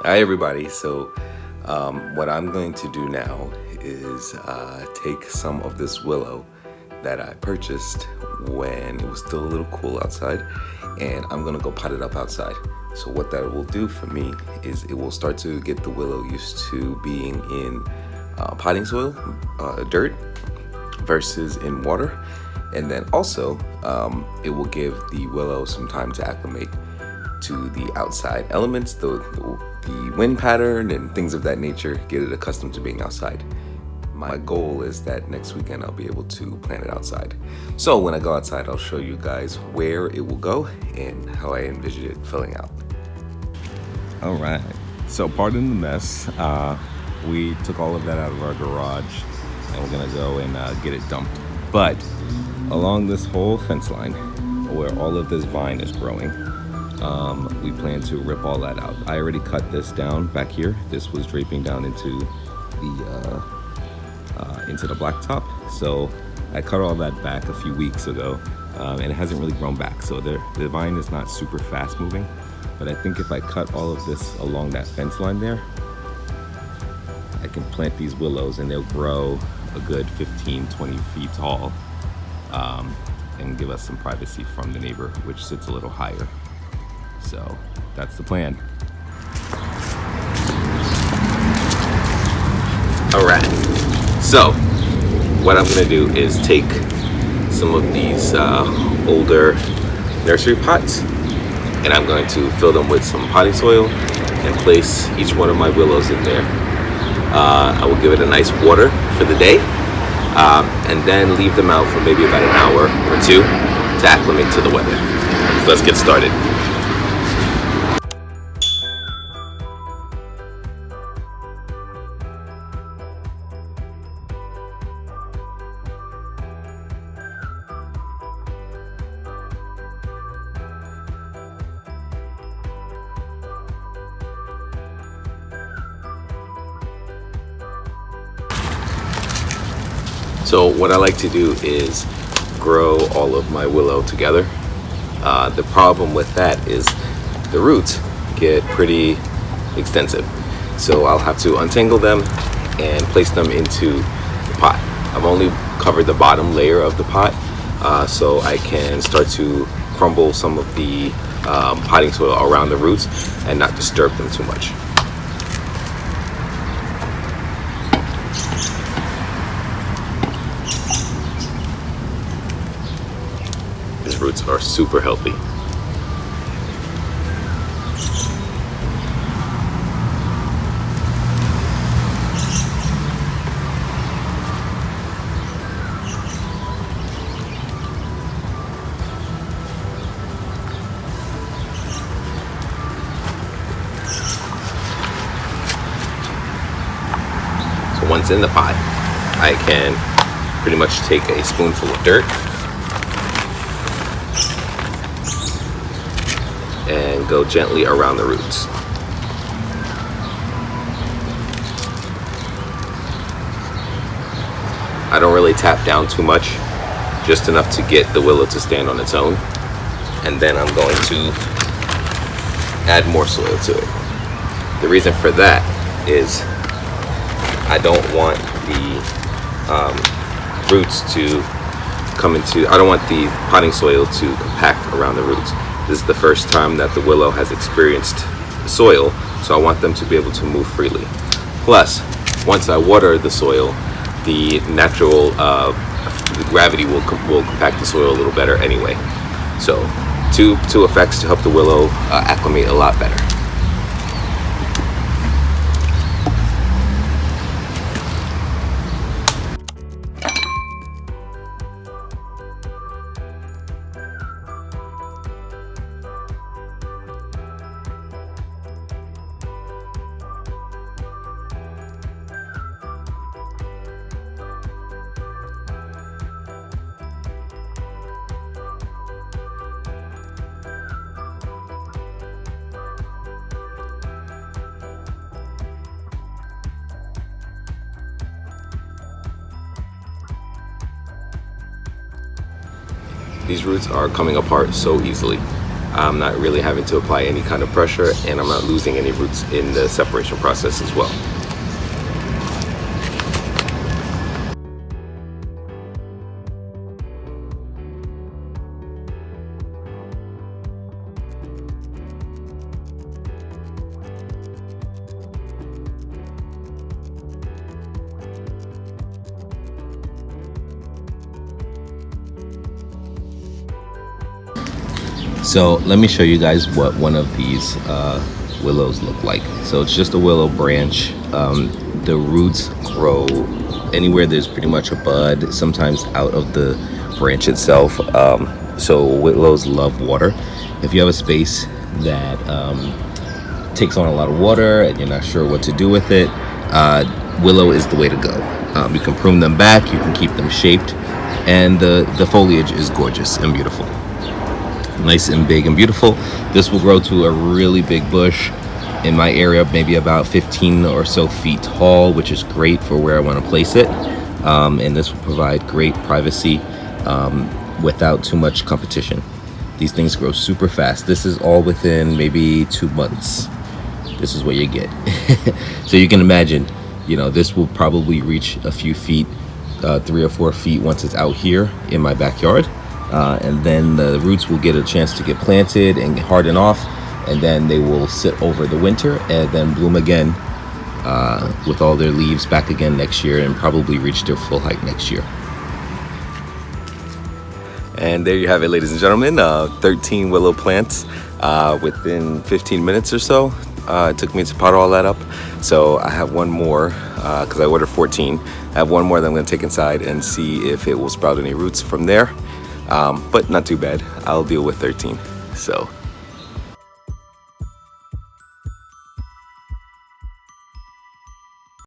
Hi everybody. What I'm going to do now is take some of this willow that I purchased when it was still a little cool outside, and I'm gonna go pot it up outside. So what that will do for me is it will start to get the willow used to being in potting soil, dirt, versus in water. And then also, it will give the willow some time to acclimate to the outside elements, the wind pattern and things of that nature, get it accustomed to being outside. My goal is that next weekend I'll be able to plant it outside. So when I go outside, I'll show you guys where it will go and how I envision it filling out. All right, so pardon the mess. We took all of that out of our garage and we're gonna go and get it dumped. But along this whole fence line where all of this vine is growing, we plan to rip all that out. I already cut this down back here. This was draping down into the blacktop. So I cut all that back a few weeks ago, and it hasn't really grown back. So the vine is not super fast moving, but I think if I cut all of this along that fence line there, I can plant these willows and they'll grow a good 15-20 feet tall, and give us some privacy from the neighbor, which sits a little higher. So that's the plan. All right, so what I'm gonna do is take some of these older nursery pots and I'm going to fill them with some potting soil and place each one of my willows in there. I will give it a nice water for the day, and then leave them out for maybe about an hour or two to acclimate to the weather. So let's get started. So what I like to do is grow all of my willow together. The problem with that is the roots get pretty extensive. So I'll have to untangle them and place them into the pot. I've only covered the bottom layer of the pot, so I can start to crumble some of the potting soil around the roots and not disturb them too much. These roots are super healthy. So once in the pot, I can pretty much take a spoonful of dirt and go gently around the roots. I don't really tap down too much, just enough to get the willow to stand on its own. And then I'm going to add more soil to it. The reason for that is I don't want the roots to I don't want the potting soil to compact around the roots. This is the first time that the willow has experienced soil, so I want them to be able to move freely. Plus, once I water the soil, the natural gravity will compact the soil a little better anyway. So, two effects to help the willow acclimate a lot better. These roots are coming apart so easily. I'm not really having to apply any kind of pressure, and I'm not losing any roots in the separation process as well. So let me show you guys what one of these willows look like. So it's just a willow branch. The roots grow anywhere there's pretty much a bud, sometimes out of the branch itself. So willows love water. If you have a space that takes on a lot of water and you're not sure what to do with it, willow is the way to go. You can prune them back, you can keep them shaped, and the foliage is gorgeous and beautiful. Nice and big and beautiful. This will grow to a really big bush in my area, maybe about 15 or so feet tall, which is great for where I want to place it. And this will provide great privacy without too much competition. These things grow super fast. This is all within maybe 2 months. This is what you get. So you can imagine, you know, this will probably reach a few feet, 3 or 4 feet once it's out here in my backyard. And then the roots will get a chance to get planted and harden off, and then they will sit over the winter and then bloom again with all their leaves back again next year, and probably reach their full height next year. And there you have it, ladies and gentlemen, 13 willow plants within 15 minutes or so. It took me to pot all that up. So I have one more, because I ordered 14. I have one more that I'm going to take inside and see if it will sprout any roots from there. But not too bad. I'll deal with 13. So